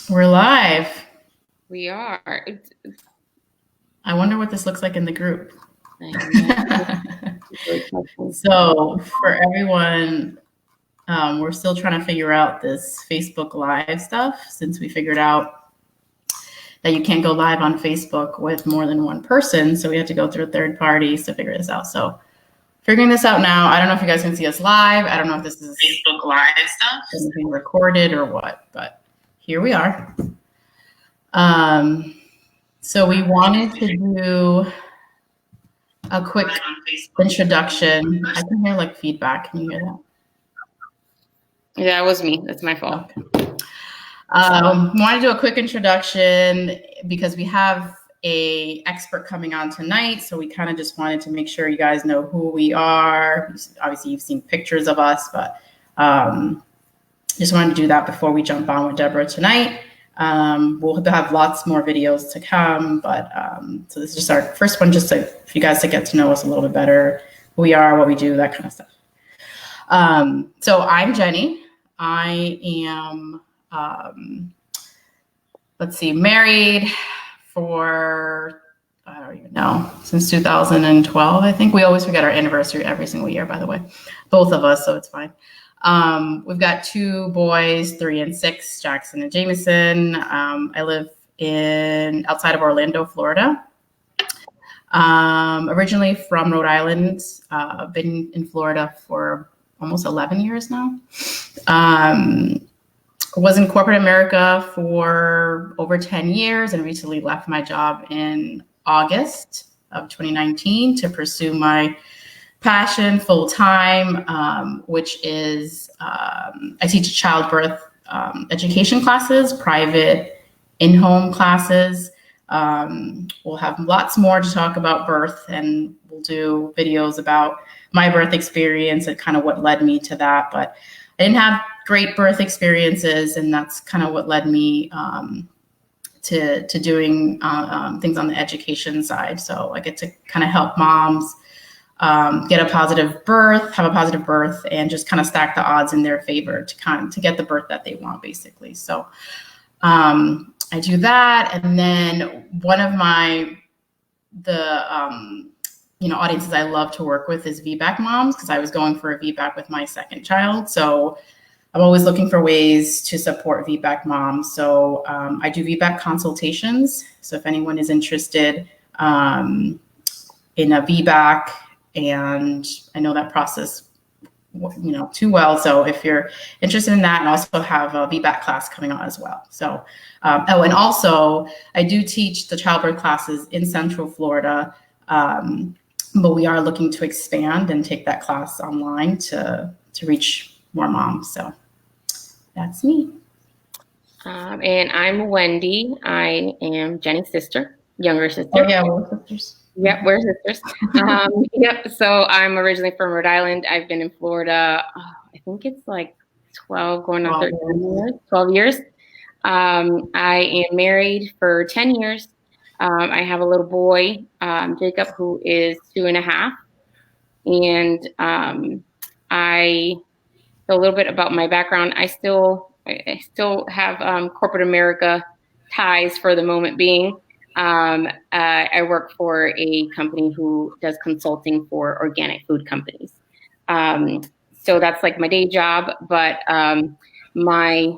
We're live. We are. I wonder what this looks like in the group. I So for everyone, we're still trying to figure out this Facebook Live stuff since we figured out that you can't go live on Facebook with more than one person. So we had to go through third parties to figure this out. So figuring this out now. I don't know if you guys can see us live. I don't know if this is Facebook Live stuff is being recorded or what, but here we are. So we wanted to do a quick introduction. I can hear like feedback. Can you hear that? Yeah, it was me. That's my fault. Okay. Want to do a quick introduction because we have a expert coming on tonight. So we kind of just wanted to make sure you guys know who we are. Obviously, you've seen pictures of us, but just wanted to do that before we jump on with Deborah tonight. We'll have lots more videos to come, but so this is just our first one, just for you guys to get to know us a little bit better, who we are, what we do, that kind of stuff. So I'm Jenny. I am, married for, I don't even know, since 2012, I think. We always forget our anniversary every single year, by the way, both of us, so it's fine. We've got 2 boys, 3 and 6, Jackson and Jameson. I live outside of Orlando, Florida. Originally from Rhode Island. I've been in Florida for almost 11 years now. Was in corporate America for over 10 years and recently left my job in August of 2019 to pursue my passion full time, which is I teach childbirth education classes, private in-home classes. We'll have lots more to talk about birth, and we'll do videos about my birth experience and kind of what led me to that. But I didn't have great birth experiences, and that's kind of what led me to doing things on the education side. So I get to kind of help moms get a positive birth, have a positive birth, and just kind of stack the odds in their favor to get the birth that they want, basically. So I do that, and then one of the audiences I love to work with is VBAC moms, because I was going for a VBAC with my second child. So I'm always looking for ways to support VBAC moms. So I do VBAC consultations. So if anyone is interested in a VBAC, and I know that process, too well. So if you're interested in that, and also have a VBAC class coming on as well. So, and also I do teach the childbirth classes in Central Florida, but we are looking to expand and take that class online to reach more moms. So that's me. And I'm Wendy. I am Jenny's sister, younger sister. Oh yeah, we're sisters. Yep, we're sisters. Yep. So I'm originally from Rhode Island. I've been in Florida. I think it's like 12, going on 13 years. 12 years. I am married for 10 years. I have a little boy, Jacob, who is 2.5. And so a little bit about my background. I still have corporate America ties for the moment being. I work for a company who does consulting for organic food companies. So that's like my day job, but my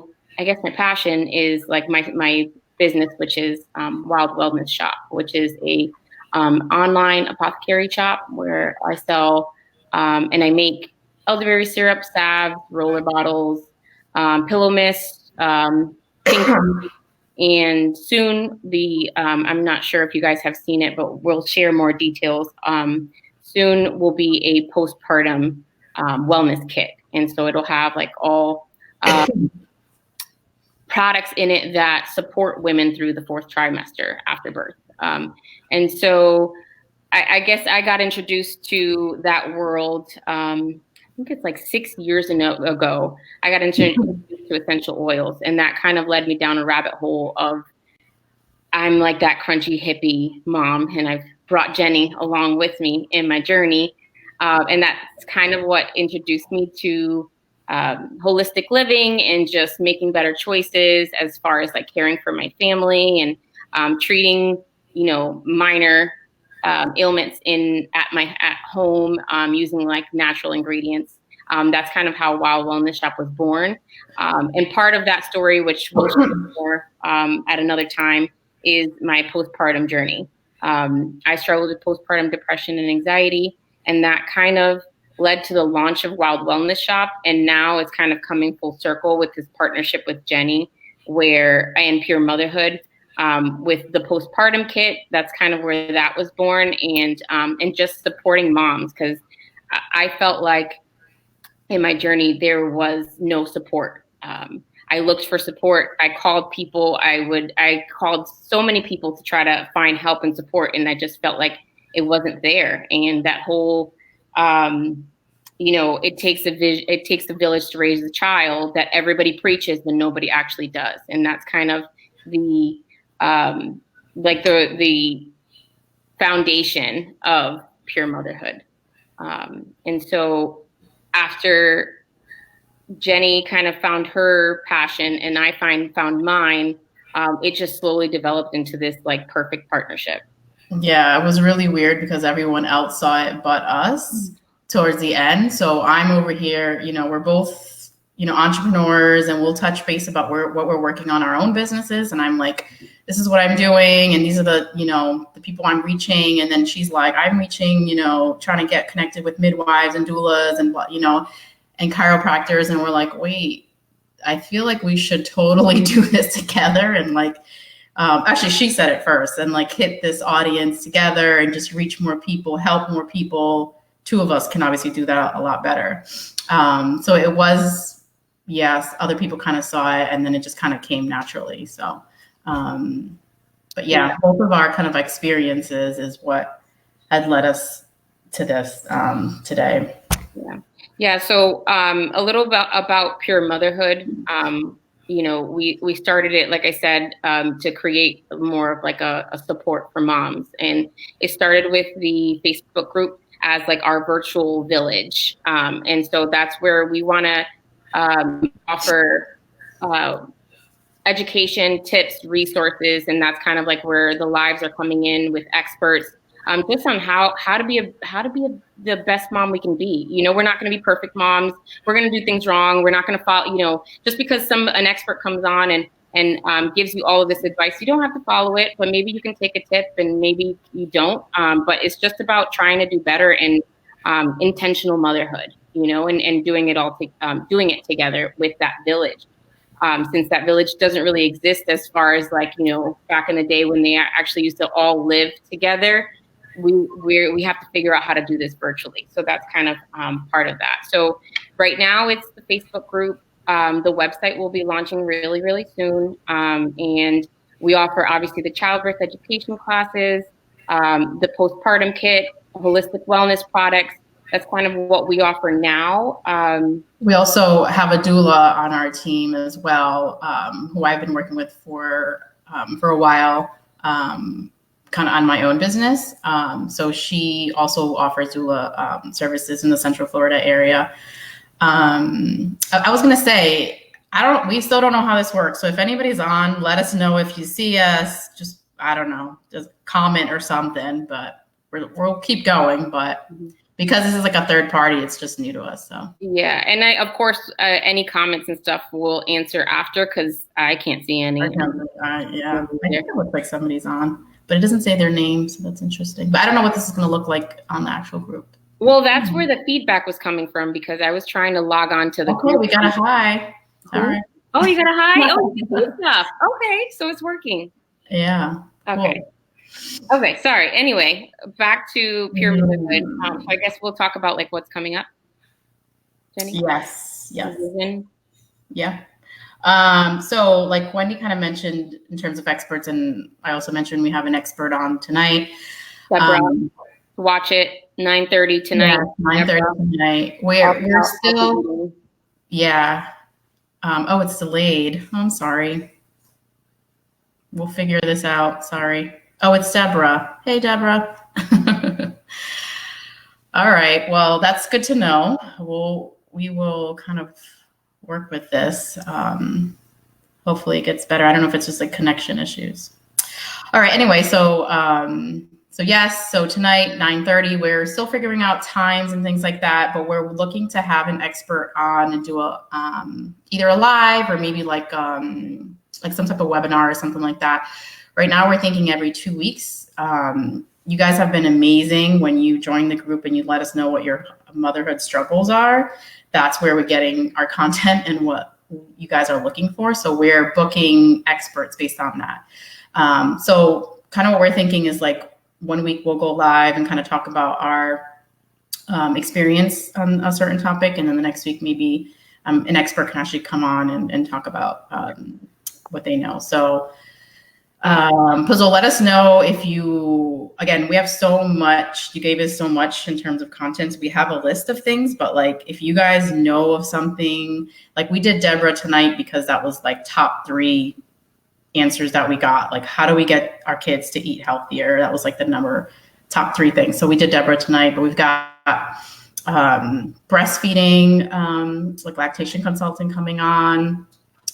passion is like my business, which is Wild Wellness Shop, which is a online apothecary shop where I sell and I make elderberry syrup, salves, roller bottles, pillow mist, and soon I'm not sure if you guys have seen it, but we'll share more details. Soon will be a postpartum wellness kit. And so it'll have like all products in it that support women through the 4th trimester after birth. And so I guess I got introduced to that world. I think it's like 6 years ago. I got introduced to essential oils, and that kind of led me down a rabbit hole of I'm like that crunchy hippie mom, and I've brought Jenny along with me in my journey. And that's kind of what introduced me to holistic living and just making better choices as far as like caring for my family and treating, minor ailments at home using like natural ingredients. That's kind of how Wild Wellness Shop was born. And part of that story, which we'll share more at another time, is my postpartum journey. I struggled with postpartum depression and anxiety, and that kind of led to the launch of Wild Wellness Shop. And now it's kind of coming full circle with this partnership with Jenny, and Pure Motherhood, with the postpartum kit. That's kind of where that was born, and just supporting moms, because I felt like in my journey there was no support. I looked for support. I called people. I called so many people to try to find help and support, and I just felt like it wasn't there. And that whole, it takes a village to raise a child that everybody preaches, but nobody actually does. And that's kind of the the foundation of Pure Motherhood. And so after Jenny kind of found her passion and I found mine, it just slowly developed into this like perfect partnership. Yeah, it was really weird because everyone else saw it but us towards the end. So I'm over here, we're both, entrepreneurs, and we'll touch base about what we're working on our own businesses. And I'm like, this is what I'm doing, and these are the, the people I'm reaching. And then she's like, I'm reaching, trying to get connected with midwives and doulas and, and chiropractors. And we're like, wait, I feel like we should totally do this together. And like, actually she said it first, and like hit this audience together and just reach more people, help more people. Two of us can obviously do that a lot better. So it was, yes, other people kind of saw it, and then it just kind of came naturally. So, but yeah, both of our kind of experiences is what had led us to this today. Yeah. So a little about Pure Motherhood. We started it, like I said, to create more of like a support for moms. And it started with the Facebook group as like our virtual village. And so that's where we want to offer education, tips, resources. And that's kind of like where the lives are coming in with experts, just on how to be the best mom we can be. We're not going to be perfect moms. We're going to do things wrong. We're not going to follow, just because an expert comes on and gives you all of this advice, you don't have to follow it, but maybe you can take a tip and maybe you don't. But it's just about trying to do better and intentional motherhood, and doing it together with that village. Since that village doesn't really exist as far as like, back in the day when they actually used to all live together, we have to figure out how to do this virtually. So that's kind of part of that. So right now it's the Facebook group. The website will be launching really, really soon. And we offer obviously the childbirth education classes, the postpartum kit, holistic wellness products. That's kind of what we offer now. We also have a doula on our team as well, who I've been working with for a while, kind of on my own business. So she also offers doula services in the Central Florida area. I was going to say, we still don't know how this works. So if anybody's on, let us know if you see us, just comment or something, but we'll keep going. But because this is like a third party, it's just new to us. So yeah. And of course, any comments and stuff we'll answer after, because I can't see any. Yeah, I think it looks like somebody's on, but it doesn't say their name. So that's interesting. But I don't know what this is going to look like on the actual group. Well, that's where the feedback was coming from, because I was trying to log on to the group. We got a hi. All right. Oh, you got a hi? Oh, good stuff. Okay, so it's working. Yeah. Okay. Cool. Okay, sorry. Anyway, back to Pure Motherhood. So I guess we'll talk about like what's coming up. Jenny? Yes. Yeah. So like Wendy kind of mentioned in terms of experts, and I also mentioned we have an expert on tonight. Watch it 9:30 tonight. Yeah, 9:30 tonight. We're still, yeah. Oh, it's delayed. I'm sorry. We'll figure this out. Sorry. Oh, it's Deborah. Hey, Deborah. All right. Well, that's good to know. We will kind of work with this. Hopefully it gets better. I don't know if it's just like connection issues. All right. Anyway, so yes. So tonight, 9:30, we're still figuring out times and things like that, but we're looking to have an expert on and do a either a live or maybe like some type of webinar or something like that. Right now, we're thinking every 2 weeks. You guys have been amazing when you join the group and you let us know what your motherhood struggles are. That's where we're getting our content and what you guys are looking for. So we're booking experts based on that. So kind of what we're thinking is like 1 week we'll go live and kind of talk about our experience on a certain topic. And then the next week, maybe an expert can actually come on and talk about what they know. So Puzzle, let us know if you, again, we have so much, you gave us so much in terms of content. We have a list of things, but like, if you guys know of something, like we did Deborah tonight, because that was like top 3 answers that we got. Like, how do we get our kids to eat healthier? That was like the top 3 things. So we did Deborah tonight, but we've got breastfeeding, like lactation consulting coming on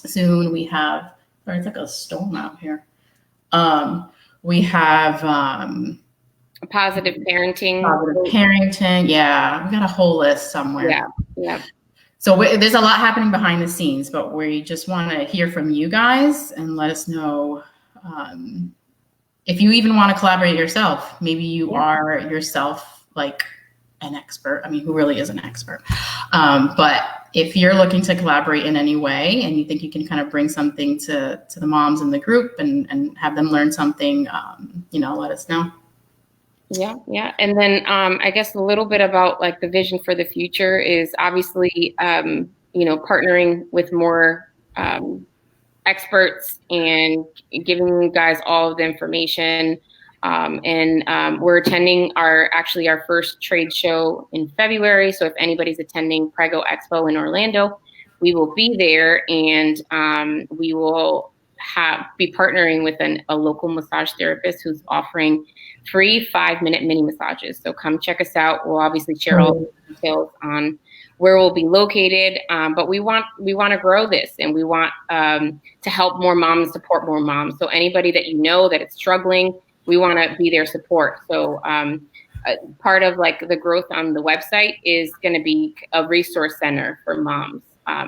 soon. We have, it's like a storm out here. We have positive parenting. Yeah, we got a whole list somewhere. Yeah. So there's a lot happening behind the scenes, but we just want to hear from you guys and let us know if you even want to collaborate yourself. Maybe you are yourself like an expert. I mean, who really is an expert? But if you're looking to collaborate in any way and you think you can kind of bring something to the moms in the group and have them learn something, let us know. Yeah. And then I guess a little bit about like the vision for the future is obviously, partnering with more experts and giving you guys all of the information. We're attending our first trade show in February. So if anybody's attending Prego Expo in Orlando, we will be there, and we will be partnering with a local massage therapist who's offering free 5-minute mini massages. So come check us out. We'll obviously share all the details on where we'll be located. But we want to grow this, and we want to help more moms, support more moms. So anybody that you know that is struggling, we want to be their support. So part of like the growth on the website is going to be a resource center for moms.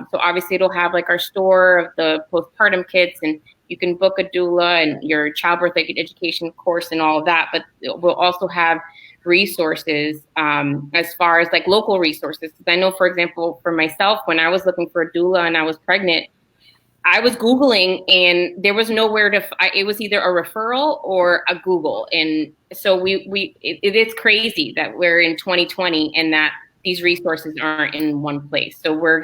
So obviously it'll have like our store of the postpartum kits, and you can book a doula and your childbirth education course and all of that. But we'll also have resources as far as like local resources. I know, for example, for myself, when I was looking for a doula and I was pregnant, I was Googling and there was nowhere it was either a referral or a Google. And so it's crazy that we're in 2020 and that these resources aren't in one place. So we're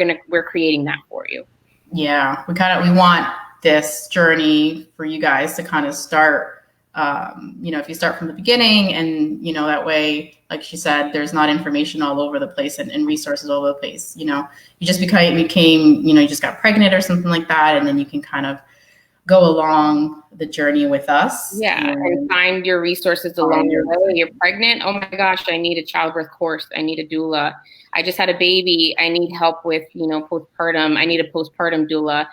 creating that for you. Yeah, we want this journey for you guys to kind of start, if you start from the beginning and, that way, like she said, there's not information all over the place and resources all over the place. You just became, you just got pregnant or something like that. And then you can kind of go along the journey with us. Yeah. And find your resources along the way. You're pregnant. Oh my gosh, I need a childbirth course. I need a doula. I just had a baby. I need help with, postpartum. I need a postpartum doula.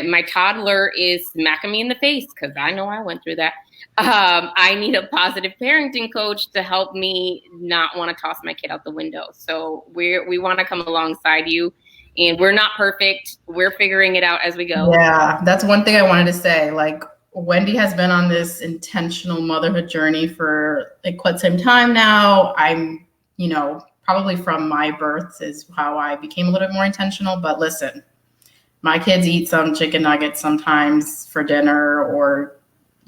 My toddler is smacking me in the face because I know I went through that. I need a positive parenting coach to help me not want to toss my kid out the window. So we want to come alongside you, and we're not perfect. We're figuring it out as we go. Yeah, that's one thing I wanted to say. Like, Wendy has been on this intentional motherhood journey for like quite some time now. I'm, probably from my birth is how I became a little bit more intentional. But listen, my kids eat some chicken nuggets sometimes for dinner, or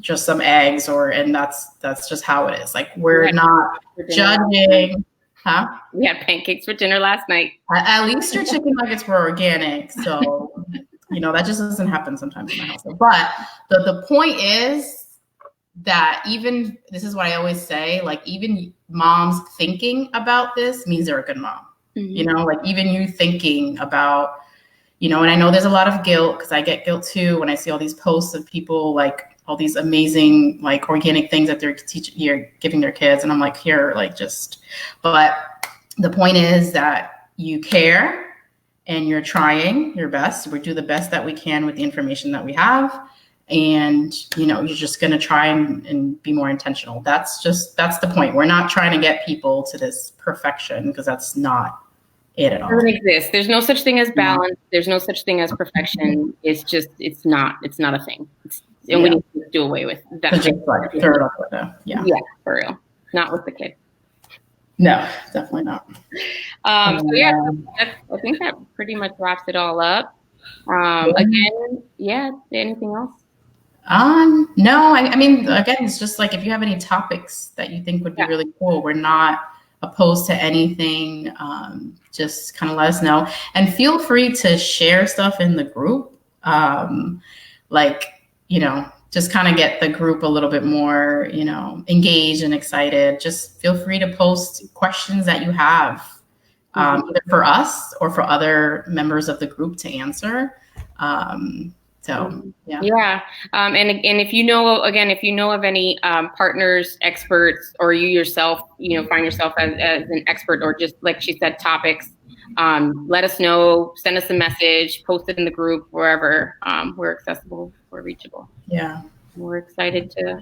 just some eggs, and that's just how it is. Like, we're not judging. Huh? We had pancakes for dinner last night. At least your chicken nuggets were organic. So, that just doesn't happen sometimes in my house. But the point is that even, this is what I always say, like, even moms thinking about this means they're a good mom. Mm-hmm. Like, even you thinking about, and I know there's a lot of guilt, because I get guilt too when I see all these posts of people like all these amazing like organic things that they're giving their kids, and I'm like, here, like, but the point is that you care, and you're trying your best. We do the best that we can with the information that we have. And, you're just going to try and be more intentional. That's the point. We're not trying to get people to this perfection, because that's not it at all. It doesn't exist. There's no such thing as balance. There's no such thing as perfection. It's not a thing. And we need to do away with that. So just like throw it off with them. Yeah, for real. Not with the kid. No, definitely not. I think that pretty much wraps it all up. Again, anything else? No, I mean, again, it's just like, if you have any topics that you think would be really cool, we're not opposed to anything. Just kind of let us know, and feel free to share stuff in the group. Just kind of get the group a little bit more, engaged and excited. Just feel free to post questions that you have, either for us or for other members of the group to answer. And if you know of any partners, experts, or you yourself, find yourself as an expert, or just like she said, topics, let us know, send us a message, post it in the group, wherever. We're accessible, we're reachable. Yeah. We're excited to.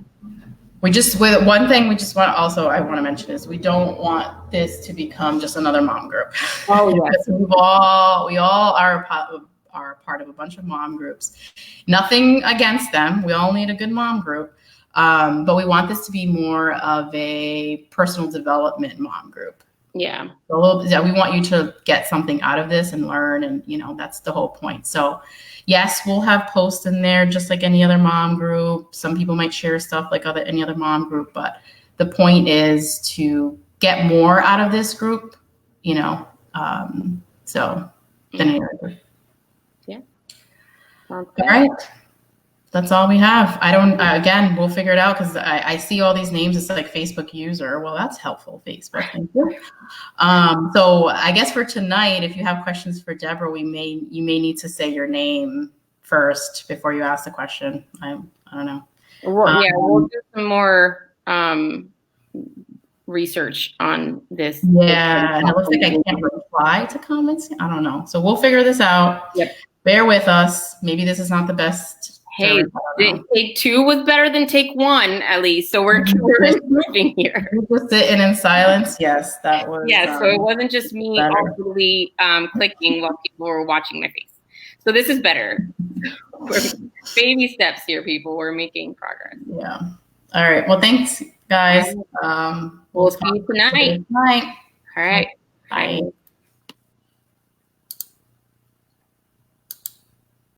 One thing we just want I want to mention is, we don't want this to become just another mom group. Oh yes. We all are part of a bunch of mom groups. Nothing against them. We all need a good mom group. But we want this to be more of a personal development mom group. Yeah. We want you to get something out of this and learn, and that's the whole point. So yes, we'll have posts in there just like any other mom group. Some people might share stuff like any other mom group, but the point is to get more out of this group, than any other group. Yeah. All right. That's all we have. Again, we'll figure it out, because I see all these names. It's like Facebook user. Well, that's helpful, Facebook. Thank you. So I guess for tonight, if you have questions for Deborah, you may need to say your name first before you ask the question. I don't know. We'll do some more research on this. Yeah, and it looks like I can't reply to comments. I don't know. So we'll figure this out. Yep. Bear with us. Maybe this is not the best. Hey, take 2 was better than take 1, at least. So we're improving here. Just sitting in silence. Yes, that was. Yeah, so it wasn't just me awkwardly clicking while people were watching my face. So this is better. We're baby steps here, people. We're making progress. Yeah. All right. Well, thanks, guys. We'll see you tonight. Night. All right. Bye.